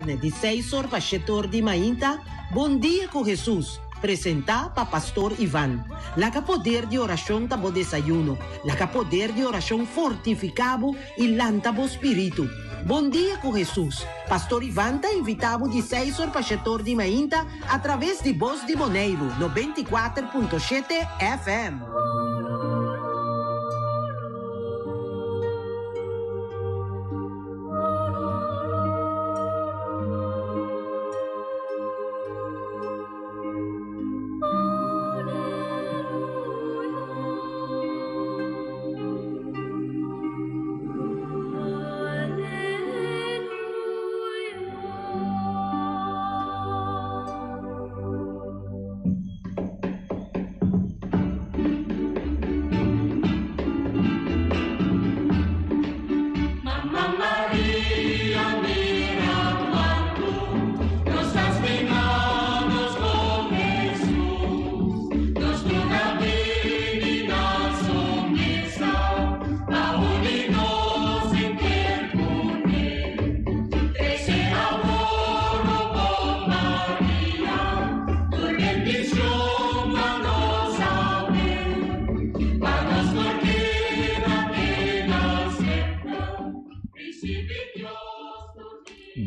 de 6 horas para 7 horas de manhã, Bom Dia com Jesus, presentar para Pastor Ivan. La que poder de oração tabo desayuno, la que poder de oração fortificado e lantabo espírito. Bom Dia com Jesus. Pastor Ivan está invitado de 6 horas para 7 horas de manhã, através de Voz de Boneiro, 94.7 FM.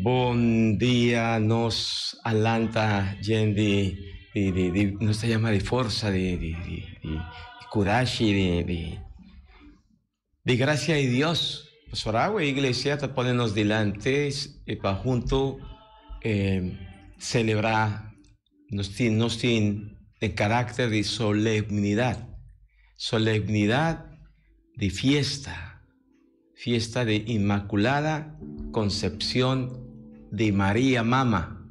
Bom dia, nos alanta gente nos llama de fuerza, de coraje, de gracia de Dios. Pues ahora la iglesia está poniéndonos delante para juntos celebrar nos tiene de carácter de solemnidad de fiesta de Inmaculada Concepción de María Mama.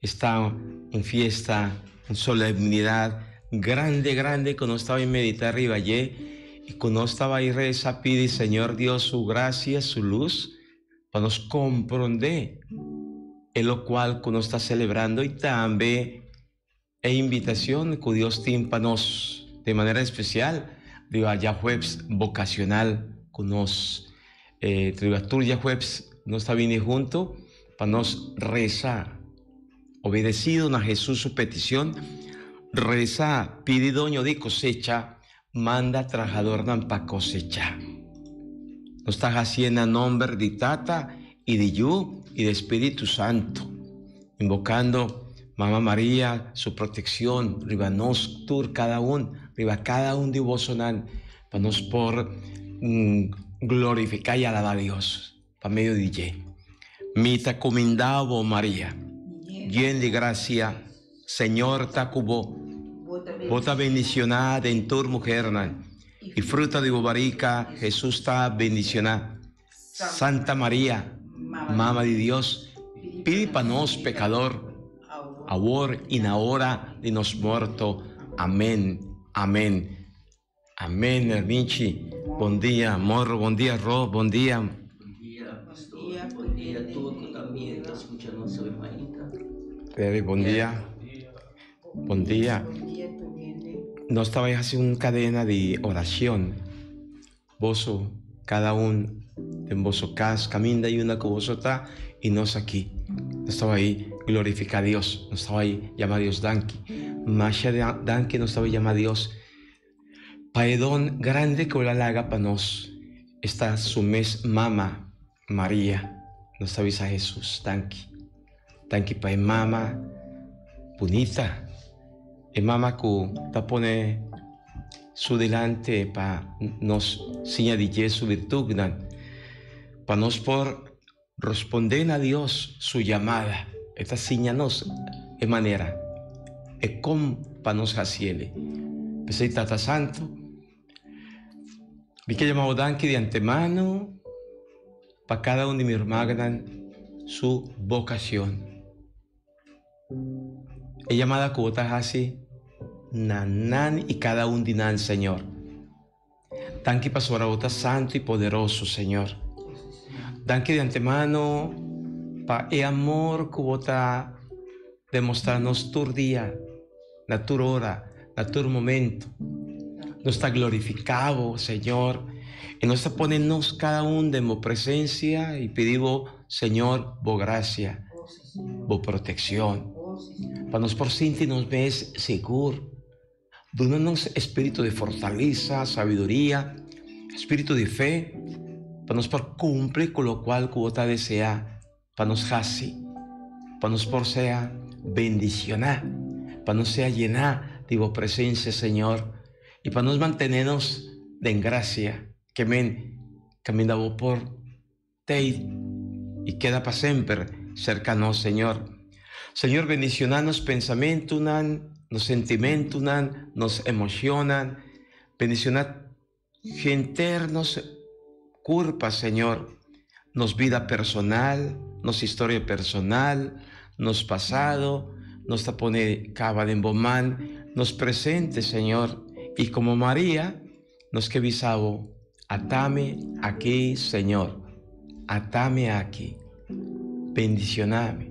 Está en fiesta, en solemnidad grande, cuando estaba en meditar arriba allí, y cuando estaba ahí reza, pide Señor Dios su gracia, su luz, para nos comprender en lo cual cuando está celebrando, y también es invitación que Dios tiene para nos de manera especial, de allá jueves vocacional, con nos, ya jueves nos está viniendo junto, para nos rezar, obedecido a Jesús su petición, rezar, pide doño de cosecha, manda trabajador para cosecha. Nos está haciendo en nombre de Tata y de Yu y de Espíritu Santo, invocando Mamá María, su protección, riba nos tur cada uno de vosotros, para nos por glorificar y alabar a Dios, para medio de ella. Mita comendavo María, llena de gracia, Señor tacubo, vota bendicionada en tu mujer, y fruta de bobarica, Jesús está bendicionada. Santa María, Mamá de Dios, pide para nos pecador, ahora y en la hora de nos muerto. Amén, amén, amén, herminchi. Buen día, morro, buen día, Rob, buen día. Bom dia a todos também que escutam nossa hermanita. Pere, buen día. Buen día. No estaba haciendo una cadena de oración. Vos, cada uno en vos casa, camina y una que vos está, y nos aquí. No estaba ahí, glorifica a Dios. No estaba ahí, llama a Dios Danki. Masha Danki no estaba ahí, llama a Dios. Paedón grande que la haga para nos. Está su mes Mama María. Nos avisa Jesús, tanki pa mama bonita, mama que ta pone su delante pa nos seña de su virtud, pa nos por responder a Dios su llamada. Esta seña nos de manera, como pa nos haciele. Pensé Tata Santo, vi que llamado danki de antemano, para cada uno de mis hermanos su vocación. Es llamada cuota así, nanan y cada uno de nan, Señor. Tanque para su orota santo y poderoso, Señor. Tanque de antemano para el amor que vota demostrarnos tu día, na tu hora, na tu momento. Nos está glorificado, Señor. Y nos está poniendo cada uno de mi presencia y pedimos, Señor, vos gracia. por protección. Para nos por sentirnos ves seguro. Dónanos espíritu de fortaleza, sabiduría, espíritu de fe, para nos por cumplir con lo cual vos desea, para nos hasi, para nos por sea bendicionar, para nos sea llenar de vos presencia, Señor, y para nos mantenernos de gracia, que caminamos por te y queda para siempre cercanos, Señor. Señor, bendicionanos pensamientos, nos sentimientos, nos emocionan, bendicionar genternos culpa, Señor, nos vida personal, nos historia personal, nos pasado, nos tapone cava de embomán, nos presente, Señor, y como María, nos que visabo, atame aquí, Señor, atame aquí, bendicioname,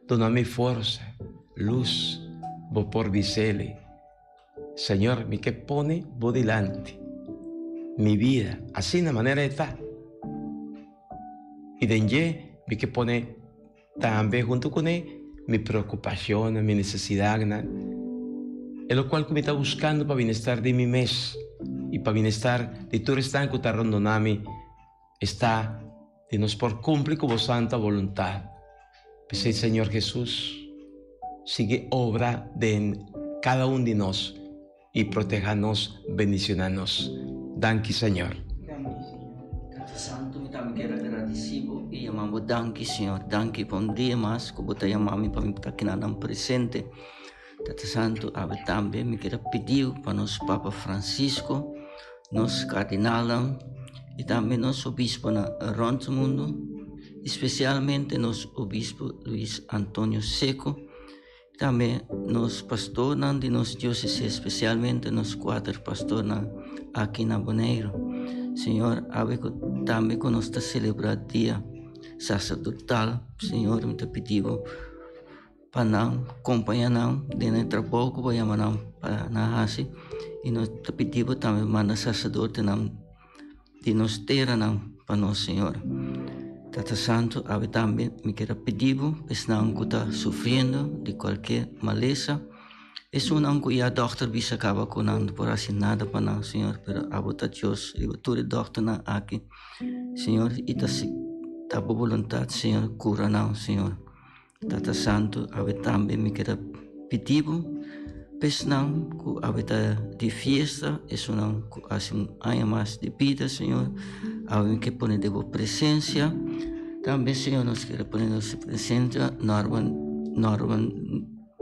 doname fuerza, luz, vos por visele. Señor, mi que pone vos delante, mi vida, así de manera está. Y denye, mi que pone también junto con él, mi preocupación, mi necesidad, en lo cual me está buscando para bienestar de mi mes y para bienestar de tu restante que está rondonami, está de nos por cumplir con vos santa voluntad. Pues el Señor Jesús sigue obra de cada uno de nosotros y protéjanos, bendicionanos. Danke, Señor. Santo, mi também quero agradecido e chamamos danke, Senhor. Danke por dia mais que você chamamos para me estar aqui na presente. Tata Santo, ave também me quero pedir para nosso Papa Francisco, nosso cardinal e também nosso obispo na rondo mundo, especialmente nosso obispo Luiz Antônio Seco, também nosso pastor de nossa diocese, especialmente nosso quatro pastor aqui na Bonaire. Senhor, também que nós estamos celebrando o dia sacerdotal, Senhor, me pediu para não acompanhar de nosso trabalho, para chamar para na hasi, e nós pedimos também manda sacerdote de nós terra para nós, Senhor. Tata Santo, também me quero pedir, pois não que está sofrendo de qualquer maleza. Es una cuya doctor bisa acaba conando por así nada para nada, Señor, pero abota Dios, y tú eres doctor na aquí, Señor, y ta voluntad, Señor, cura now, Señor. Tata Santo, ave también me queda pedido, pues now, que aveta de fiesta, es una hace un año más de vida, Señor, ave que pone de vos presencia, también, Señor, nos quiere poner de presencia,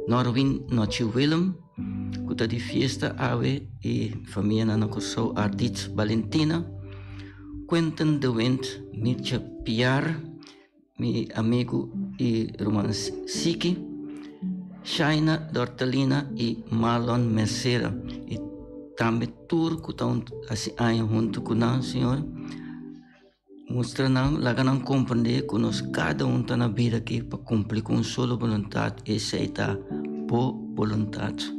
Norwin Noche Willem, que de fiesta ave y familia na Kosovo Ardit Valentina, Quentin de Wind, Mircea Piar, mi amigo y Roman Siki, Shaina Dortalina y Marlon Mercera, y también tour que están así años junto con nosotros, Señor. Mostrando la gran comprender que nos cada uno está na vida aqui para cumprir com sua vontade e aceitar por vontade.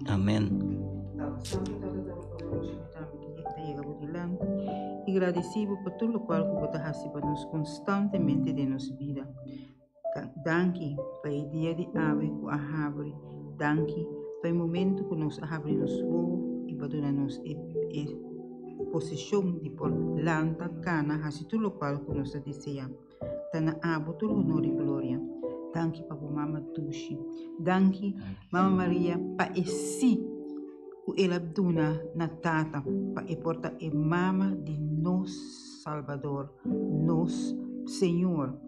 Amém. E agradecido por tudo o qual você faz para nós constantemente de nossa vida. Danke para o dia de ave que a abre. Danke para o momento que nós abrimos voo e para dar-nos posição de por lanta, cana, assim tudo o qual que nós desejamos. Tana abo todo honor e glória. Danke para Mama Tushi. Danke Mama Maria para esse que ela dona na tata para porta e mama de nos Salvador, nos Senhor.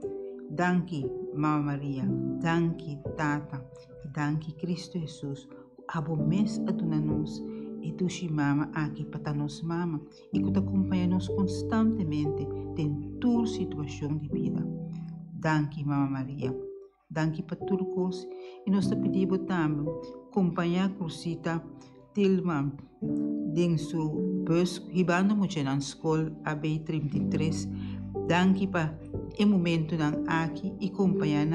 Danke Mama Maria. Danke tata. Danke Cristo Jesus. Abo mes aduna nos. E tu mama aqui para nós mama e que te acompanha-nos constantemente em toda situação de vida. Danke, Mama Maria. Danke para tudo coisa e nós te pedimos também acompanhar a Cruzita Tilma em sua bus, ribando muito na escola AB33. Danke para o momento aqui e acompanhar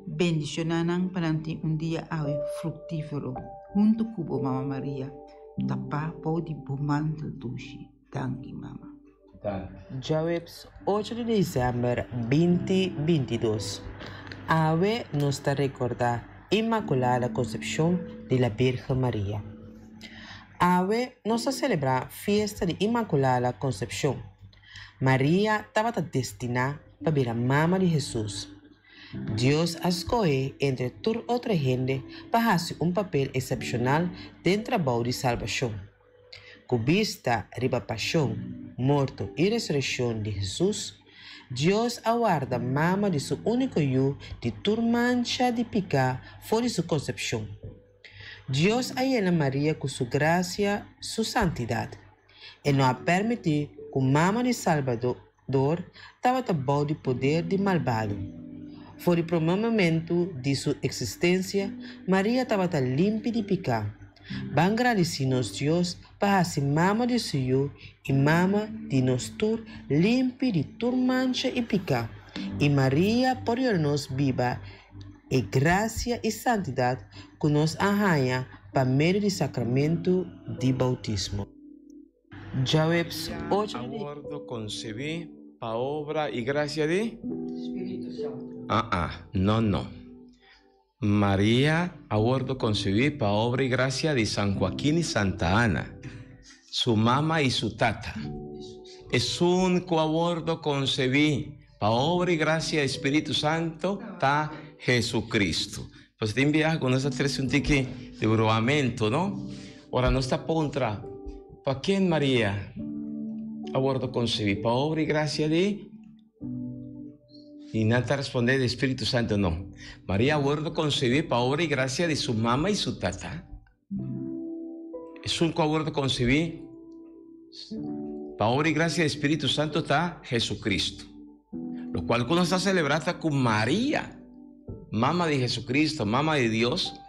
bendicionar para ter dia frutífero junto com Mama Maria. Tapa pau di bumantel tushi. Danke, Mama. Jueves 8 de diciembre 2022. Ave nos recuerda Inmaculada Concepción de la Virgen María. Ave nos celebra fiesta de Inmaculada Concepción. María estaba destinada para ser la mamá de Jesús. Dios escogió entre toda otra gente para hacer un papel excepcional dentro del trabajo de salvación. Con vista a la pasión, muerte y resurrección de Jesús, Dios aguarda mama de su único hijo de toda mancha de pecado fuera de su concepción. Dios llena a María con su gracia, su santidad. Él no ha permitido que mama de Salvador estaba bajo el poder de malvado. Por el primer momento de su existencia, María estaba limpia de pecado. Van agradecidos Dios para hacer mama de su hijo y mama de nosotros limpia de toda mancha y pecado. Y María por nos viva y gracia y santidad que nos arranha para medio del sacramento de bautismo. Jueves 8 de Abordo concebí para obra y gracia de Espíritu Santo. no. María abordo concebí para obra y gracia de San Joaquín y Santa Ana, su mamá y su tata. Es un coabordo concebí para obra y gracia del Espíritu Santo ta Jesucristo. Pues te enviar con esa tres un tique de broamento, ¿no? Ahora no está contra. ¿Para quién María abordo concebí? ¿Para obra y gracia de? Y nada responde de Espíritu Santo, no. María abordo concebí para obra y gracia de su mamá y su tata. Es un coabordo concebí para obra y gracia del Espíritu Santo está Jesucristo. Lo cual cuando está celebrada con María, mamá de Jesucristo, mamá de Dios,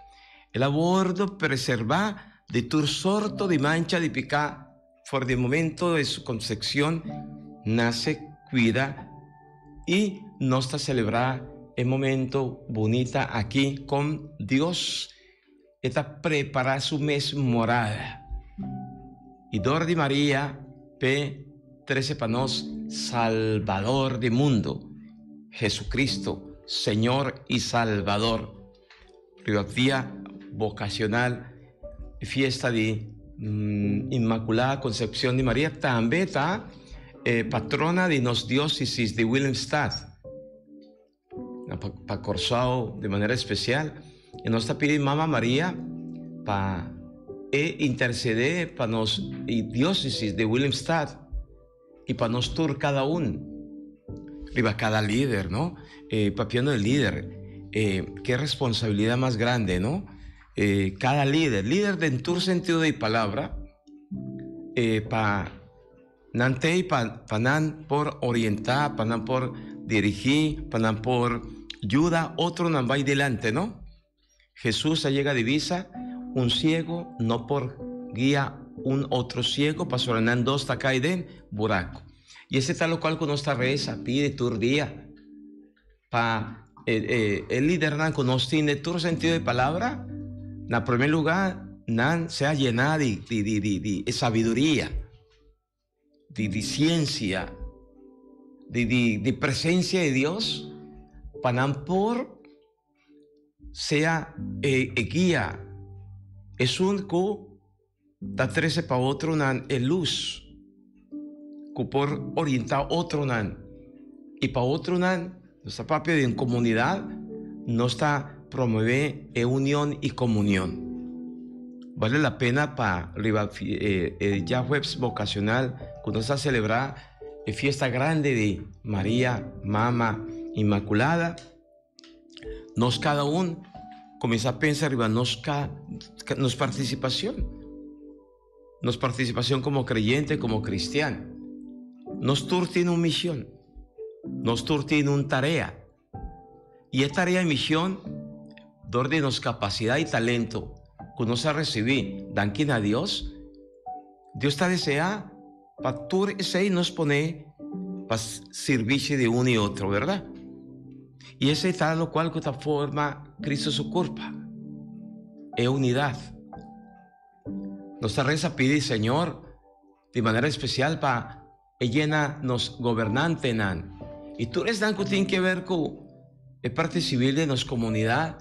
el abordo preserva de tu sorto de mancha de pecado, por el momento de su concepción, nace, cuida y nos está celebrada el momento bonita aquí con Dios. Está preparada su mes morada. Y dor de María, P13 panos, Salvador del mundo, Jesucristo, Señor y Salvador. Día vocacional, fiesta de Inmaculada Concepción de María, también está patrona de nos diócesis de Willemstad, para Corsao de manera especial. Y nos está pidiendo Mamá María para interceder para nos diócesis de Willemstad y para nos tur cada uno, para cada líder, ¿no? Papiano el líder, qué responsabilidad más grande, ¿no? Cada líder en tu sentido de palabra, para nante para nan por orientar, para nan por dirigir, para nan por ayuda, otro nan va delante, ¿no? Jesús llega a divisa, un ciego no por guía un otro ciego, para nan dos tacaiden buraco. Y ese tal lo cual con nuestra reza, pide tu día, para el líder nan con nos tiene tu sentido de palabra. En primer lugar, nan sea llenada de sabiduría, de ciencia, de presencia de Dios, para nan por sea guía. Es un co da 13 para otro nan es luz, que por orientar otro nan, y para otro nan, nuestra papia de en comunidad, no está promover unión y comunión. Vale la pena para ya jueves vocacional, cuando está celebrar fiesta grande de María, Mamá Inmaculada, nos cada uno comienza a pensar nos participación como creyente, como cristiano. Nos tiene una misión, nos tiene una tarea, y esta tarea y misión de nos capacidad y talento que nos ha recibido, danquín a Dios. Dios está desea para tú y nos pone para servicio de uno y otro, ¿verdad? Y ese tal lo cual que esta forma Cristo su culpa es unidad. Nuestra reza pide, Señor, de manera especial para llena nos gobernante nan. Y tú eres dan que tiene que ver con la parte civil de nuestra comunidad.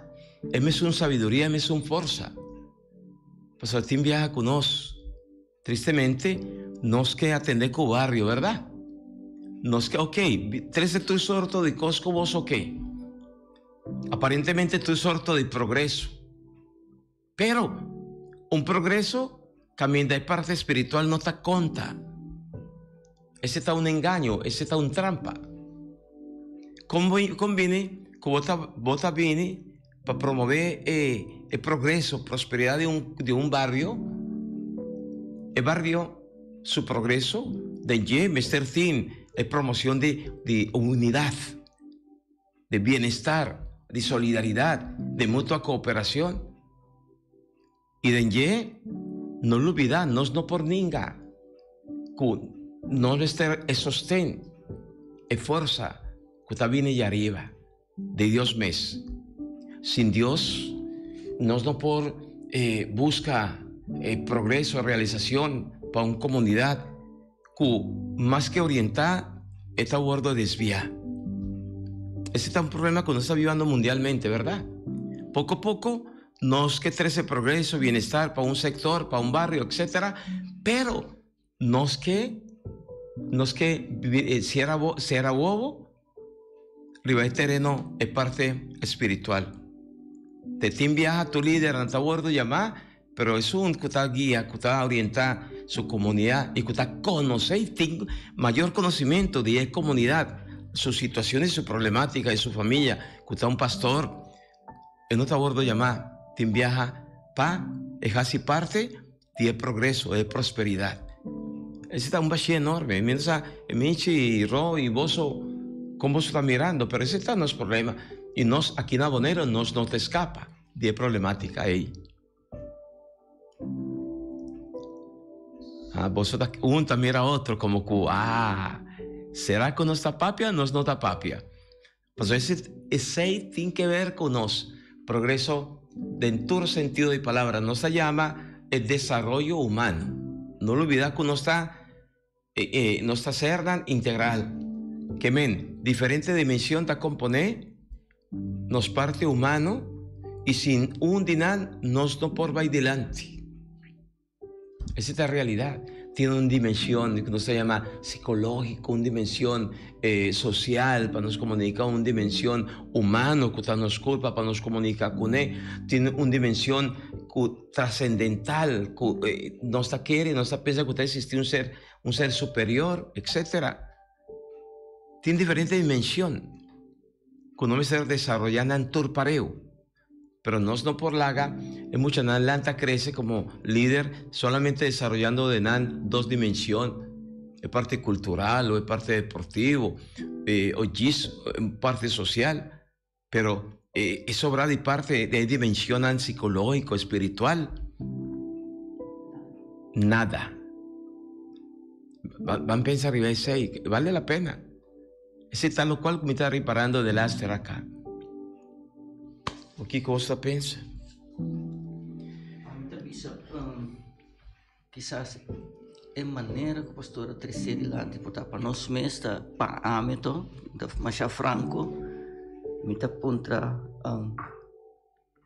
Es una sabiduría, es una fuerza. Pues el team viaja con nos. Tristemente, nos que atender con barrio, ¿verdad? Nos que, ok, tres de tu sorto de cosco vos, ok. Aparentemente tu sorto de progreso. Pero un progreso también de parte espiritual no te cuenta. Ese está un engaño, ese está un trampa. Conviene que vos viene para promover el progreso, prosperidad de un barrio. El barrio, su progreso, de Mr. Thin, es promoción de unidad, de bienestar, de solidaridad, de mutua cooperación. Y de no lo olvidar, no por ninga, no es sostén, es fuerza, que está viene y arriba, de Dios mes. Sin Dios, no por busca progreso, realización para una comunidad, que más que orientar, está a bordo de desviar. Ese es un problema que uno está viviendo mundialmente, ¿verdad? Poco a poco, nos que trece progreso, bienestar para un sector, para un barrio, etcétera, pero nos que si era bobo, rival terreno es parte espiritual. Te viaja tu líder en tu bordo llamar, pero es un que está guía, que está orientar su comunidad y que está conocer, tiene mayor conocimiento de la comunidad, sus situaciones, su problemática y su familia, que está un pastor en otro bordo llamar, te viaja para dejarse parte de progreso, de prosperidad. Ese está un vacío enorme. Mientras Michi, Ro y Bozo, como vos está mirando, pero ese está nuestro problema. Y nos, aquí en Abonero, no te escapa de problemática ahí. Vos un mira a otro como que, ¿será que no está papia? No está papia. Pues ese tiene que ver con nos progreso en todo sentido de palabra. Nos se llama el desarrollo humano. No lo olvides que no está cerdan integral. Que diferente dimensión te compone, nos parte humano y sin un dinan nos no por va adelante. Esa es la realidad. Tiene una dimensión que nos se llama psicológico, una dimensión social para nos comunicar, una dimensión humana que nos culpa para nos comunicar con él. Tiene una dimensión trascendental que nos quiere, nos piensa que existe un ser superior, etc. Tiene diferente dimensión que no me ser desarrollando en turpareo. Pero no por laga, en mucha Lanta crece como líder solamente desarrollando de nan dos dimensiones, es parte cultural o es parte deportivo, o parte social, pero es sobra de parte de dimensión psicológico, espiritual, nada. Van a pensar y decir, vale la pena. Ese tal lo cual me está reparando del áster acá. O que você pensa? Quizás é maneira que o pastor trazer adiante para nós mesmo para âmbito da Macha Franco me está contra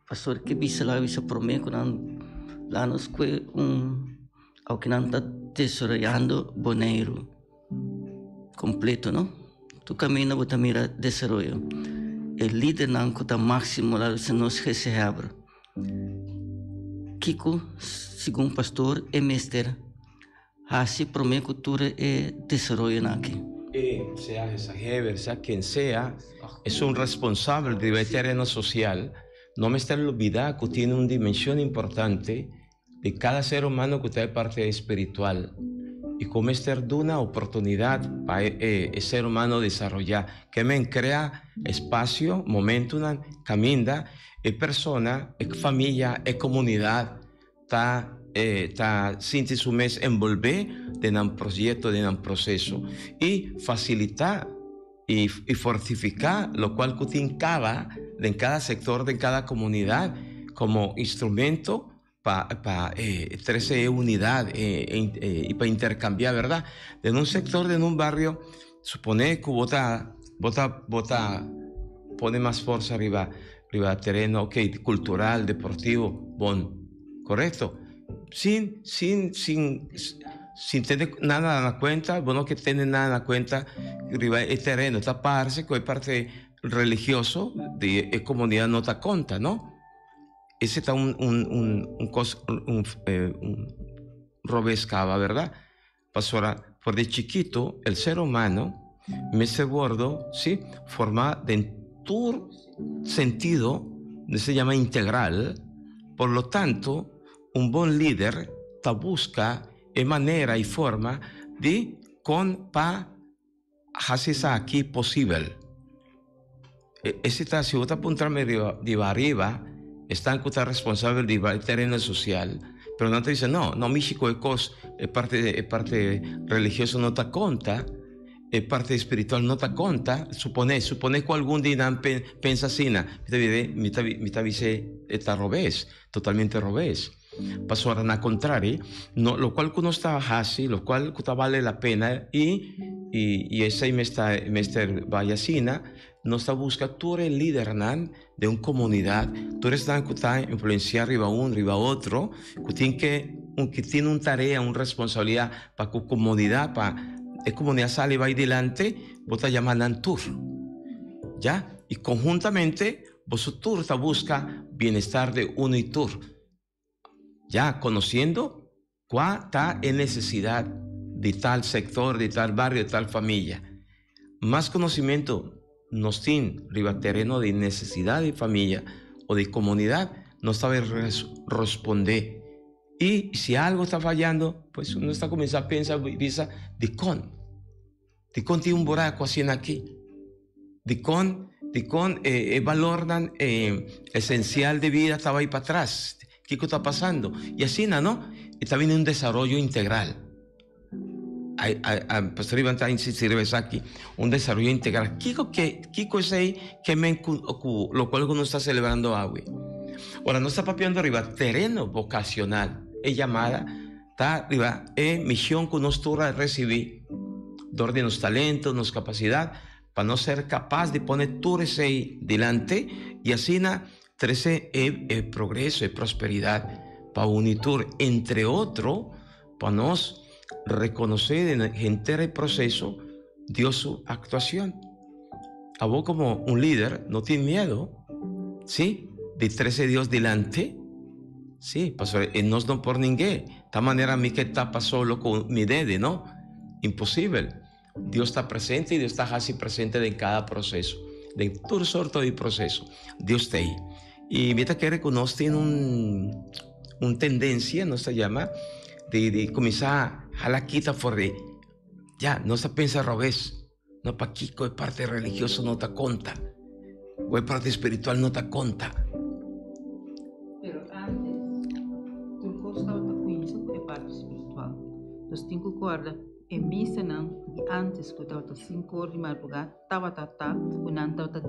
pastor que bisa lá bisa prometo lá nos que ao que não está desarrollando boneiro completo, não? Tu caminha para mira desarrollo. El líder não está máximo lá se nos recebe. Kiko, segundo pastor, é mestre. Assim promete cultura e desarrollo aqui. Sea Heber, sea quien sea, es un responsable del terreno social. No me está olvidando que tiene una dimensión importante de cada ser humano que está parte espiritual. Y como esta es una oportunidad para el ser humano desarrollar, que me crea espacio, momento, camina, persona, familia, comunidad, está sin su mes envolver de un proyecto, de un proceso y facilitar y fortificar lo cual que en cada sector, de cada comunidad como instrumento 13 unidad y para intercambiar, ¿verdad? En un sector, en un barrio, supone que bota pone más fuerza arriba terreno, ok, cultural, deportivo, bon, correcto. Sin tener nada en la cuenta, bueno, que tener nada en la cuenta, arriba el terreno, taparse, que hay parte religioso de comunidad no te conta, ¿no? Ese está un robescaba, ¿verdad? Pasora, por de chiquito, el ser humano, me se gordo, ¿sí? Forma de tu sentido, se llama integral. Por lo tanto, un buen líder te busca en manera y forma de hacer aquí posible. Ese está, si vos te apuntarme de arriba, están responsable del terreno social, pero no te dicen, no, México es parte religiosa no te conta, parte espiritual no te conta, supone que algún día piensa así, me dice, está revés, totalmente revés. Pasó a la contraria, no, lo cual uno está así, lo cual vale la pena y esa mester vayasina nos busca, tú eres el líder de una comunidad, tú eres que está influenciar arriba uno, arriba otro, que tiene una tarea, una responsabilidad para que la comunidad, sale y va adelante, vos te llaman tour, ¿ya? Y conjuntamente, vosotros te busca bienestar de uno y tour, ya conociendo cuál está en necesidad de tal sector, de tal barrio, de tal familia. Más conocimiento nos tiene arriba terreno de necesidad de familia o de comunidad, no sabe responder. Y si algo está fallando, pues uno está comenzando a pensar, de con tiene un buraco así en aquí, de con el valor esencial de vida estaba ahí para atrás. ¿Qué está pasando? Y así, ¿no? Está viendo un desarrollo integral. Pastor Iván está insistiendo aquí, un desarrollo integral. ¿Qué es ahí lo cual uno está celebrando hoy? Ahora, no está papiando arriba terreno vocacional, es llamada, está arriba, es misión que nos toca recibir, de los talentos, nos capacidad, para no ser capaz de poner todo eso ahí delante y así, trece progreso y prosperidad para unir, entre otros, para nos reconocer en el entero proceso Dios su actuación. A vos como un líder no tienes miedo, ¿sí? De 13 Dios delante, sí, pastor, no por ninguém. De esta manera a mí que está solo con mi dedo, ¿no? Imposible. Dios está presente y Dios está así presente en cada proceso, de todo sorto de proceso. Dios está ahí. Y mira que reconoce tiene una tendencia, no se llama, de comenzar a la quita por de, ya, no se piensa al revés, no para aquí, que parte religiosa no te conta, o parte espiritual no te conta. Pero antes, tu costa te cuida que parte espiritual. Los 5 cordas, en misa y antes que estaba 5 horas de madrugada, estaba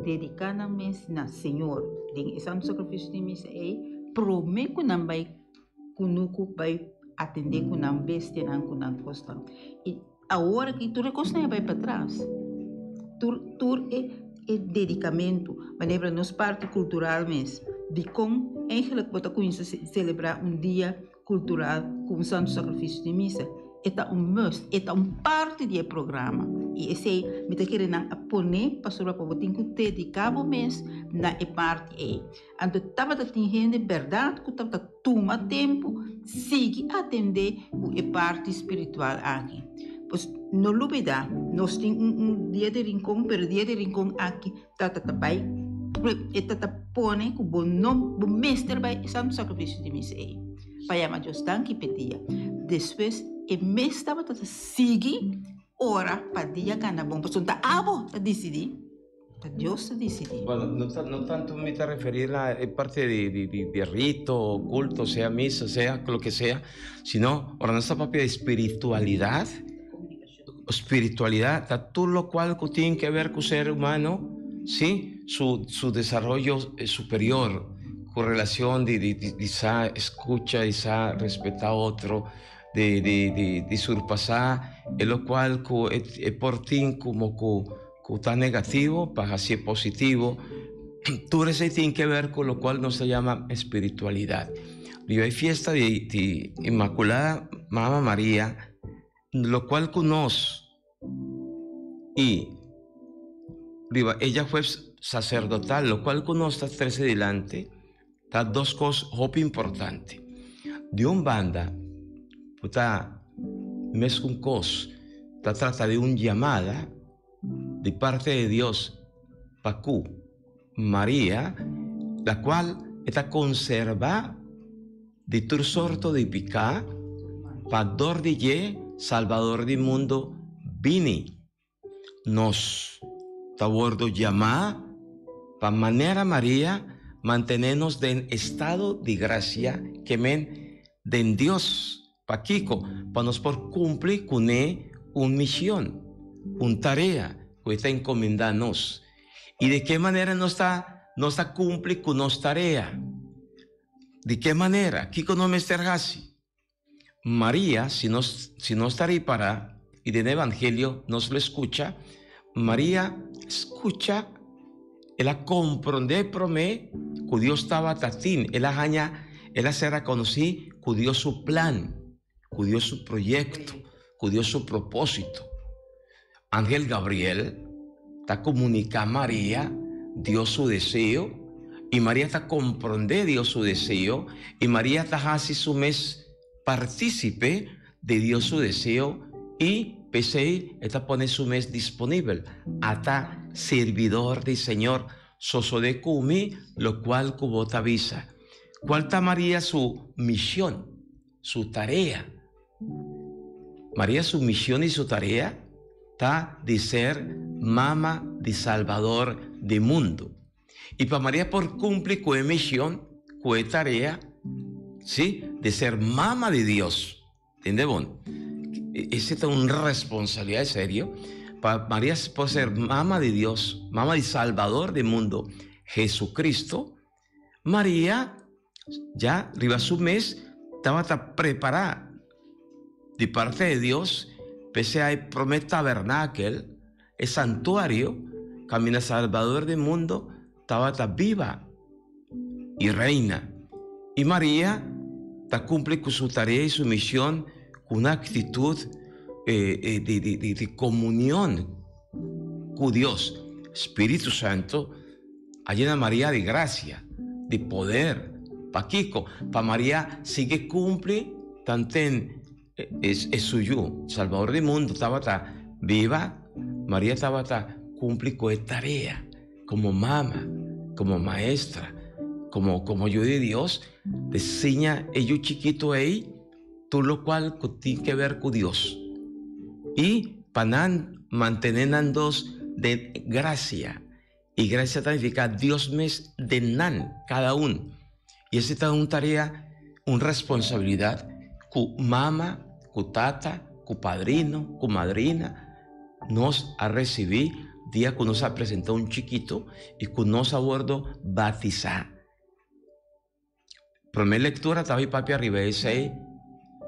dedicada a Senhor. Den santo sacrifício de misa promete que não vai atender com não bestia não com não costa. E a hora que tu recosta vai para trás. Tu é dedicamento, maneira nos parte cultural mesmo. De como eigenlijk bota com isso celebrar dia cultural com o santo sacrifício de misa. É must, é parte do programa. E esse me está querendo poner para sobre o que dedicar o mês na parte. Então, estava tendo verdade que estava tomar tempo, seguir atender a parte espiritual aqui. Pois não olvidar, nós temos dia de rincão, pero dia de rincão aqui, vai, pone que o bom mestre vai santo sacrifício de missa. Para chamar Deus, tanque pedia. Depois, e me estava a seguir ora para dia que anda bom, porque não está decidir, Deus decidir. Bueno, no tanto me está referir a parte de rito, culto, sea misa, sea lo que sea, sino ahora nuestra propia espiritualidad, todo lo cual tiene que ver con el ser humano, sí, su desarrollo superior, con relación de esa escucha, de esa respetar a otro, de surpasar, en lo cual es por ti como que está negativo para ser positivo. Todo eso tiene que ver con lo cual no se llama espiritualidad. Y hay fiesta de Inmaculada Mamá María, lo cual conoce, y ella fue sacerdotal, lo cual conoce está 13 delante, está dos cosas muy importantes. De un banda, está mes un cos, está trata de una llamada de parte de Dios para María, la cual está conservada de tu sorto de picar, para dor de ye, Salvador del mundo, vini. Nos está bordo llamar, para manera María, mantenernos en estado de gracia, que men de Dios, para Kiko, para nos por cumplir con una misión, una tarea que está encomendándonos. ¿Y de qué manera no está cumple con nuestra tarea? ¿De qué manera? Kiko no me estergasi. María, si no está ahí para, y en el Evangelio nos lo escucha, María escucha, ella comprende por mí que Dios estaba tatín, ella será conocida que Dios su plan, que Dios su proyecto, que Dios su propósito. Ángel Gabriel está comunicando a María Dios su deseo, y María está comprende Dios su deseo, y María está así su mes partícipe de Dios su deseo, y PCI está pone su mes disponible hasta servidor del Señor soso de cumi, lo cual cubota avisa. ¿Cuál está María su misión, su tarea? María su misión y su tarea está de ser mamá de Salvador del mundo. Y para María por cumplir con misión, con tarea, ¿sí? De ser mamá de Dios. ¿Entiendes? Esa es una responsabilidad seria. Para María por ser mamá de Dios, mamá de Salvador del mundo, Jesucristo, María ya arriba su mes estaba preparada de parte de Dios, pese a prometer tabernáculo, el santuario, camina Salvador del mundo, estaba viva y reina. Y María cumple con su tarea y su misión con una actitud de comunión con Dios. Espíritu Santo, llena María de gracia, de poder. Para Kiko, para María sigue cumple, tanto es suyo. Salvador del mundo estaba viva, María estaba cumple con esta tarea, como mamá, como maestra, como yo de Dios, te enseña ello chiquito ahí, todo lo cual tiene que ver con Dios. Y para mantener dos de gracia, y gracia significa Dios mes de nan, cada uno. Y esa es una tarea, una responsabilidad que mamá, que tata, que padrino, que madrina nos ha recibido día que nos ha presentado un chiquito y que nos ha bordo batizar. Primera lectura estaba ahí papi arriba de ese,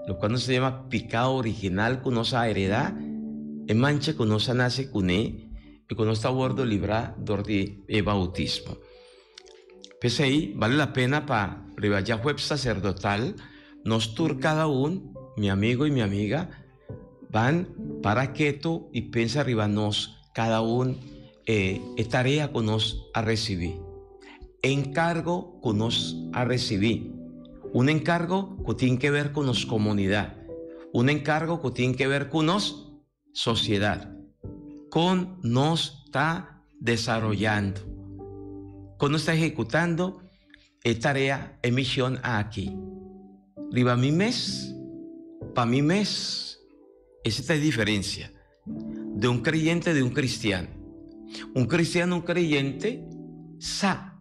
lo cual se llama pecado original que nos ha heredado, en mancha que nos nace con él y que nos ha bordo librar de bautismo. Pues ahí vale la pena para arriba ya web sacerdotal, nos tur cada uno, mi amigo y mi amiga, van para quieto y piensa arriba nos, cada uno, tarea que nos ha recibido, encargo que nos ha recibido. Un encargo que tiene que ver con nuestra comunidad, un encargo que tiene que ver con nuestra sociedad, con nos está desarrollando, con nos está ejecutando tarea, misión aquí. Riba mi mes, para mi mes, esa es la diferencia de un creyente de un cristiano. Un cristiano, un creyente, sa,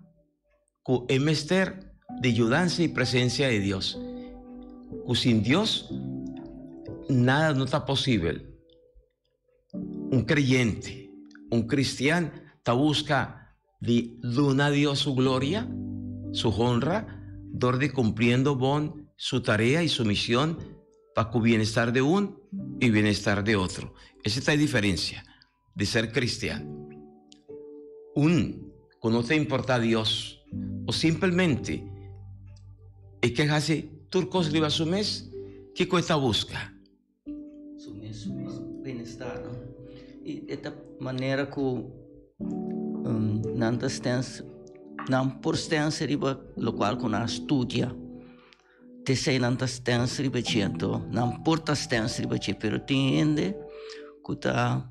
con el mester de ayudanza y presencia de Dios. Que sin Dios, nada no está posible. Un creyente, un cristiano, te busca de donar a Dios su gloria, su honra, donde cumpliendo bon su tarea y su misión para el bienestar de uno y bienestar de otro. Esa es la diferencia de ser cristiano. Que no te importa a Dios, o simplemente es que hace turcos riba su mes, ¿qué cuesta busca? Su bienestar, ¿no? Y de esta manera que não por stens riba lo qual con estudia te sei nanta stens riba cento não porta stens riba ce pero tiende kuta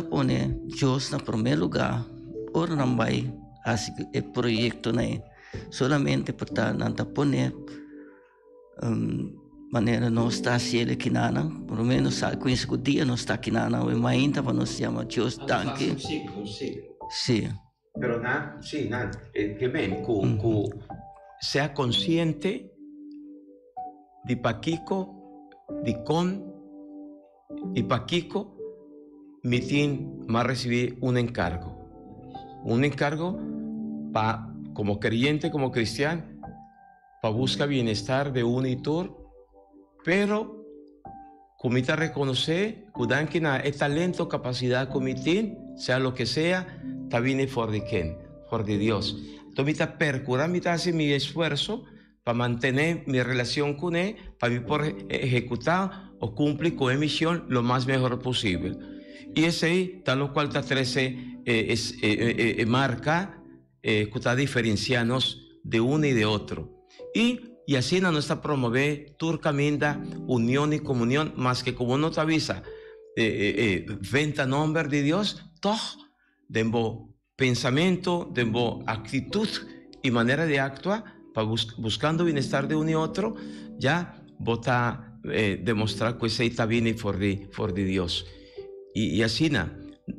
pone Dios na primeiro lugar ora não vai assim é projeto né solamente para nanta pone maneira não está cielo que nada pelo menos sabe com esse dia não está que nada mas ainda para nos chama Dios danke sí. Pero que ven, sea consciente de Paquico, de con y Paquico, mitin más recibir un encargo para como creyente, como cristiano, para buscar bienestar de uno y todo, pero comita reconocer que el talento, capacidad comitín, sea lo que sea, está bien for de Dios. Entonces, me hace mi esfuerzo para mantener mi relación con Él, para poder ejecutar o cumplir con la misión lo más mejor posible. Y ese tal lo cual está 13 marca que está diferenciándonos de uno y de otro. Y así no está promover turcaminda, unión y comunión, más que como no te avisa, venta nombre de Dios, todo. Dembo pensamiento, dembo actitud y manera de actuar para buscando bienestar de uno y otro, ya vota demostrar que ese está bien y for de Dios. Y así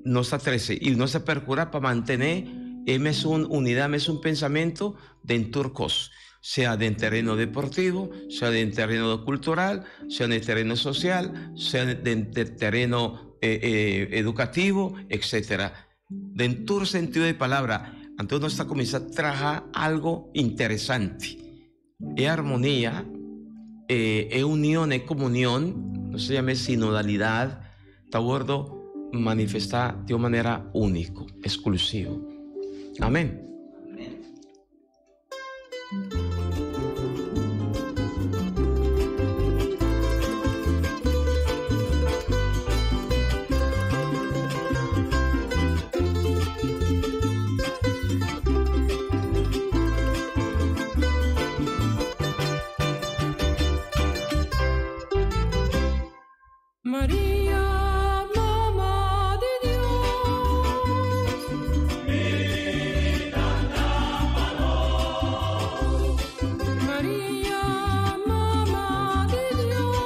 no está 13 y no se percura para mantener es una unidad, es un pensamiento de turcos, sea en terreno deportivo, sea en terreno cultural, sea en el terreno social, sea en terreno educativo, etcétera. En todo sentido de palabra, entonces nos está comenzando a trabajar algo interesante. Es armonía, es unión, es comunión, no se llama sinodalidad, está bordo manifestar de una manera única, exclusiva. Amén. María, mamá de Dios, María, mamá de Dios,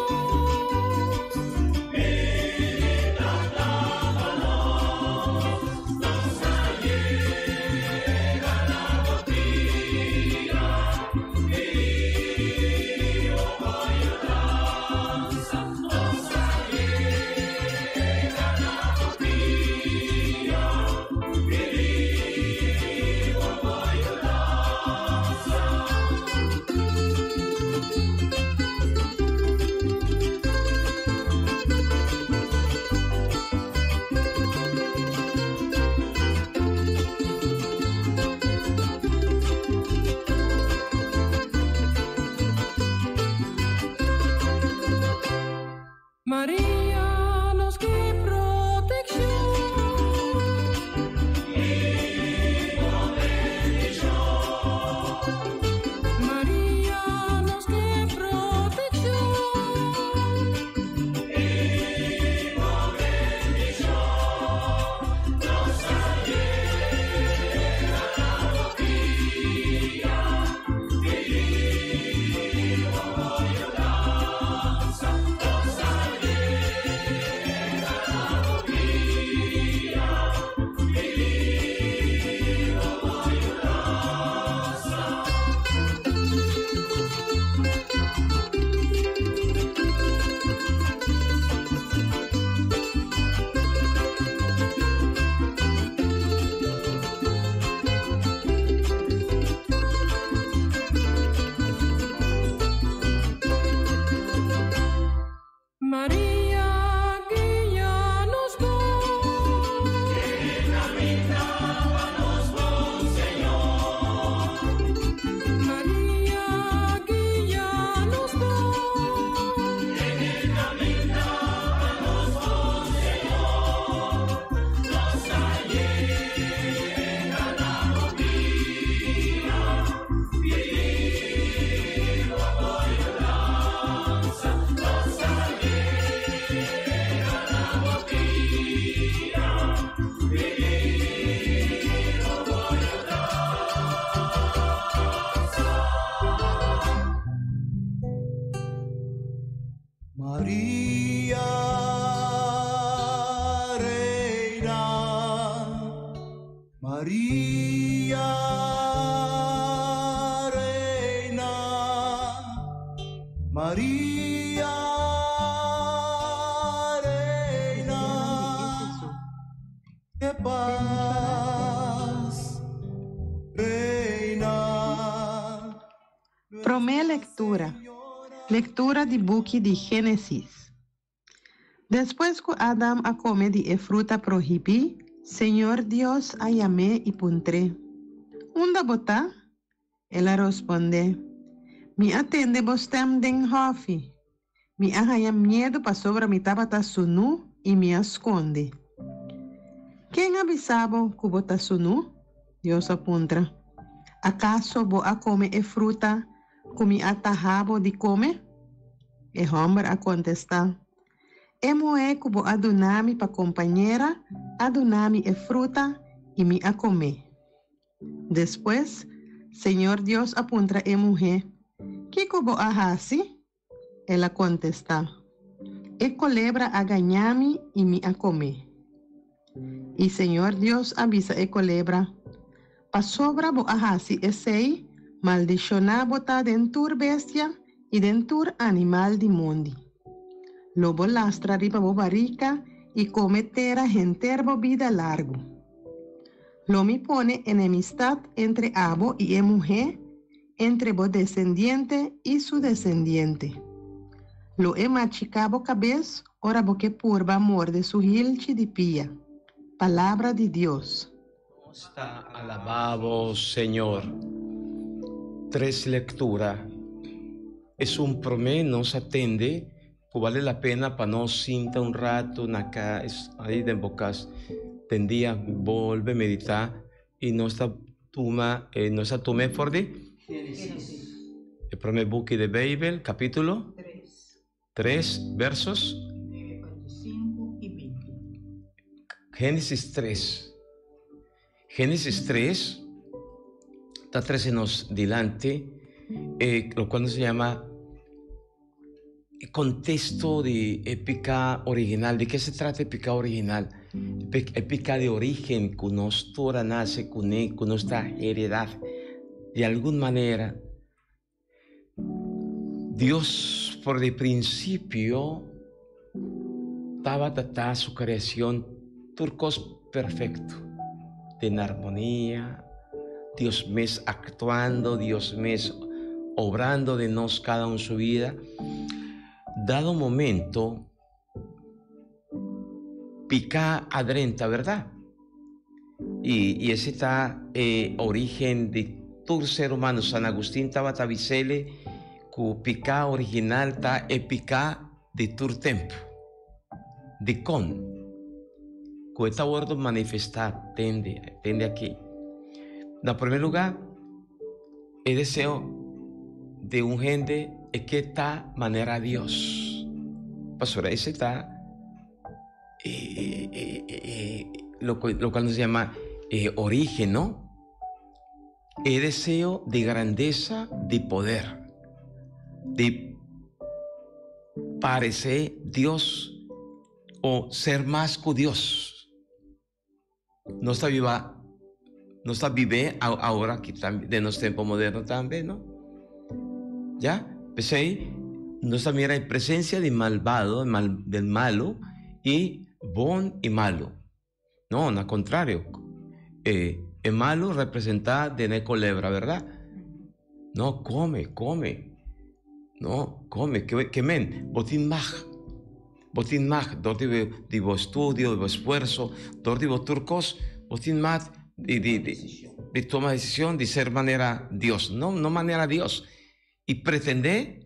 María, reina de paz, reina. Promé lectura. Lectura de book de Gênesis. Depois que Adam a come de fruta proibida, Senhor Deus a chamé e puntre. Onde botar? Ela responde: Me atende bostem den hofi. Me arranha medo para sobre mi tabata sunu e me esconde. Quem avisava que bota sunu? Deus apunta. Acaso bo a come e fruta que me atarrabo de come? E homem a contestar. E moe que bo adunami para companheira, adunami e fruta e me a comer. Depois, Senhor Deus apunta e mulher. Que bo a hasi? Ela contesta. E culebra a ganhar-me e me a comer. E Senhor Deus avisa e culebra. Pa sobra bo a hasi e sei, maldicionar botar dentur bestia e dentur animal de mundo. Lobo lastra ripa bo barrica e cometera genterbo vida largo. Lo me pone enemistad entre abo y mujer, entre bo descendiente y su descendiente. Lo he machicabo cabeza, ora bo que purba morde su hilchi de pia. Palabra de Dios. Está alabado, Señor. 3 lecturas. Es un promé, nos atende, que vale la pena para no sinta un rato, acá, ahí de bocas, tendía, vuelve a meditar, y no está toma, for de el primer book de Bible, capítulo 3, versos 5 y 20. Génesis 3. Génesis 3, está 13 nos delante, lo cual se llama contexto de épica original. ¿De qué se trata épica original? Épica de origen, que nos toda nace con nuestra heredad. De alguna manera, Dios por el principio estaba tratando su creación turcos perfecto, en armonía, Dios mes actuando, Dios mes obrando de nos cada uno en su vida. Dado momento, pica adrenta, ¿verdad? Y ese está origen de todo ser humano. San Agustín estaba tabicele, que pica original está épica de todo tiempo, de con, que esta word manifestar, tende aquí. En primer lugar, el deseo de un gente es que está manera a Dios. Pastora, ese está lo cual se llama origen, ¿no? El deseo de grandeza, de poder, de parecer Dios o ser más que Dios. No está viva, no está vive ahora que de los tiempos modernos también, ¿no? ¿Ya? Pues ahí no está mira en presencia de malvado, del malo y bon y malo. No, al contrario. El malo representa de una culebra, ¿verdad? No, come. No, come, que men, botín mag, de vos estudio, de vos esfuerzo, de vos turcos, botín mag, de toma decisión de ser manera Dios, no manera Dios. Y pretender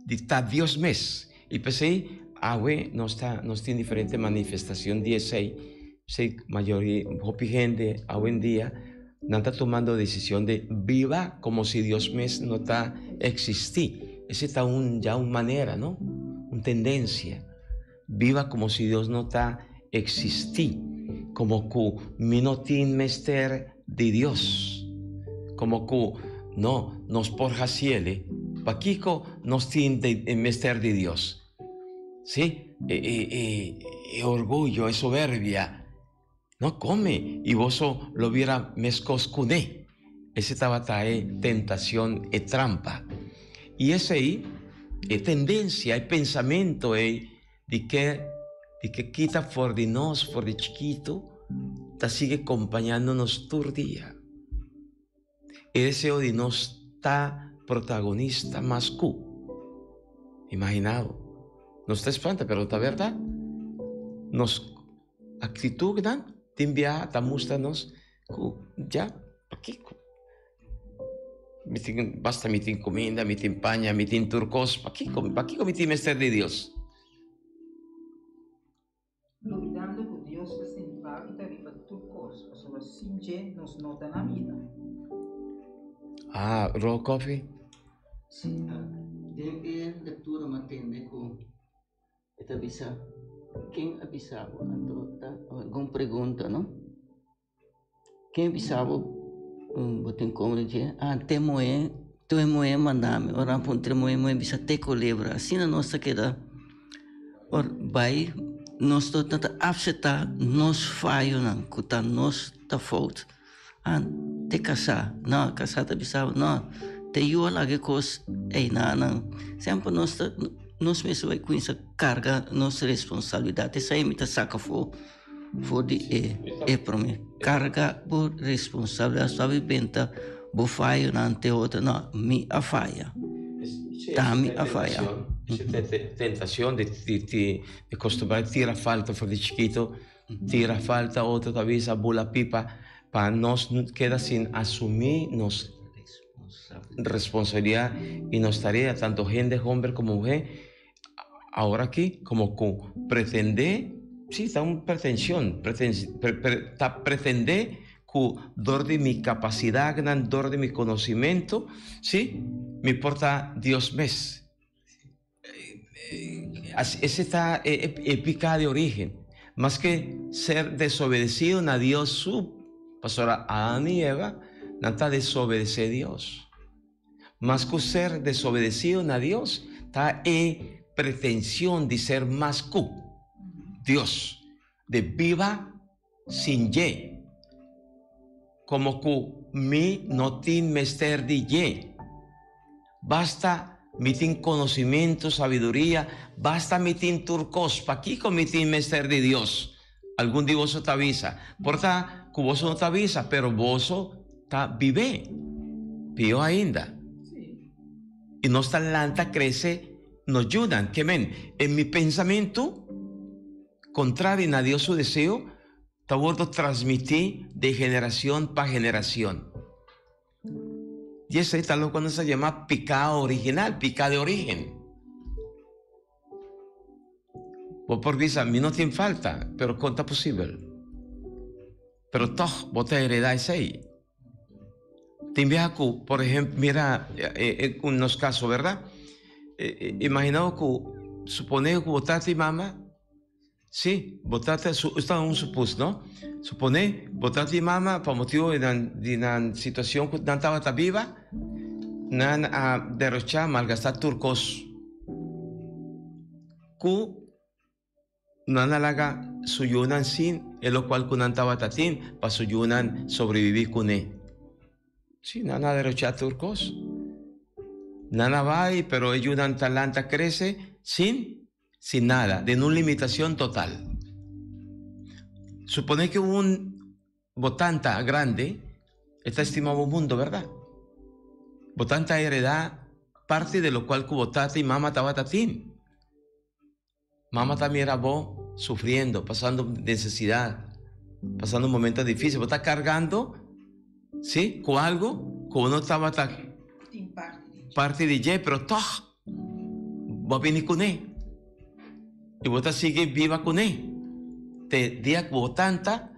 de estar Dios mes. Y pues ahí, no tiene diferente manifestación de ese mayoría, gente, hoy en día, no está tomando decisión de viva como si Dios mes no está existí. Ese está ya una manera, ¿no? Una tendencia. Viva como si Dios no está existí. Como que mi no tiene mester de Dios. Como que no nos porja ciele. Paquico nos tiene mester de Dios. ¿Sí? Orgullo, soberbia. No come. Y vos lo viera ese estaba tentación trampa. Y ese ahí tendencia, é pensamento de que quita fora de nós, fora de chiquito, tá sigue acompanhando-nos todo dia. Esse é o de nós tá protagonista mais que imaginado. Não está espanta, pero tá verdade. Nos atitude dan timbia tá mostra-nos que já aqui basta me tem comida, me tem panha, me tem turcos, para que me tem mestre de Deus. Duvidando que Deus vai se envolver e arriba turcos, porque assim já nos nota na vida. Ah, raw coffee? Sim. Tem leitura matende com esta bisa. Quem avisava? Alguma pergunta, não? Quem avisava? Botem como dizer, temoé, tu é moé mandame, ora para tremoé moé bisa te colebra. Assim na nossa queda, or vai nós tô tanta afeta nós falho não, cuta nós tá fault. Te casar, não, casar tá bisava, não. Te eu lá que cos, não. Sempre nós mesmo vai com essa carga, nossa responsabilidade. Essa é muita saca for de para mim. Carga por responsabilidade, sua viventa, bo falha não te outra, não, me a falha. Tá me a falha. Tentação de costumbrar tirar falta fora de chiquito, tira falta outra talvez a bula pipa, para nós queda sem assumir nos responsabilidad y nos tarea, tanto gente, hombre como mujer, ahora aquí, como con pretender, sí, está una pretensión, pretender que dor de mi capacidad, dor de mi conocimiento, sí, me importa Dios mes. Ese está épica de origen, más que ser desobedecido a Dios, su pastora Adán y Eva, nada desobedecer a Dios. Más que ser desobedecido a Dios, está pretensión de ser más que Dios, de viva sin ye, como que mi no tiene mester de ye. Basta mi tiene conocimiento, sabiduría, basta mi tiene turcos, pa' aquí con mi tiene mester de Dios. Algún día vos te avisa, porta que vos no te avisa, pero vos está vive, pío ainda. Y nuestra lanta crece, nos ayudan. Que men, en mi pensamiento, contrario a Dios su deseo, te vuelvo a transmitir de generación para generación. Y eso es lo cuando se llama pecado original, pecado de origen. Vos por visa, a mí no tiene falta, pero conta posible. Pero todo, vos te heredáis ahí. Te envía que, por ejemplo, mira, unos casos, ¿verdad? Imaginado que, supone que votaste mamá, sí, votaste, está un supus, ¿no? Supone, votaste mamá, por motivo de una situación que no estaba viva, no a derrochar, malgastar turcos, que no haga suyunan sin, en lo cual que no estaba tatín, para suyunan sobrevivir con él. Sí, nada derrochar turcos. Nada va, pero ellos dan talanta crece sin nada, de una limitación total. Supone que un votanta grande está estimado un mundo, ¿verdad? Votanta hereda parte de lo cual que votata y mamá estaba tatín. Mamá también era vos sufriendo, pasando necesidad, pasando momentos difíciles. Vos estás cargando, ¿sí? Con algo que uno estaba parte de ella, pero todo va a venir con él. Y vos sigue viva con él. Te día que vos tanta,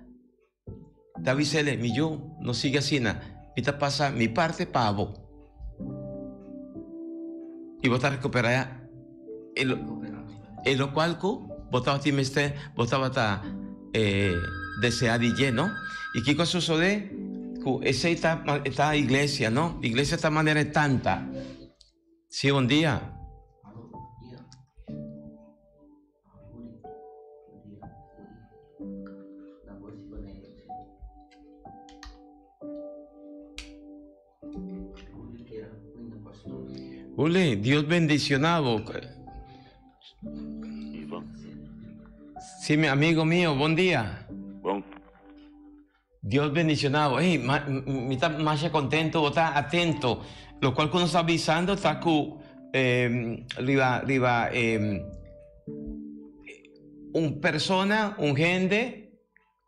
te avisele, mi yo no sigue así nada. Y te pasa mi parte para vos. Y vos te recuperas en lo cual vos estaba desear de ella, ¿no? Y qué cosa sucede. Esa esta iglesia, ¿no? Iglesia de esta manera es tanta. Sí, un día. Ule, Dios bendicionado. Sí, mi amigo mío, buen día. Bom, Dios bendicionado. Hey, me está más contento, está atento. Lo cual que nos está avisando está que un persona, un gente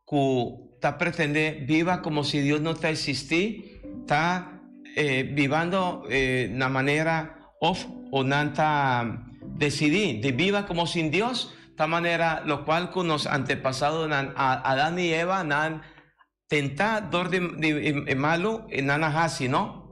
que está pretende viva como si Dios no está existí, está vivando de una manera off o no está decidí de viva como sin Dios, de manera lo cual con los antepasados Adán y Eva han tentado de malo en Anahasi, ¿no?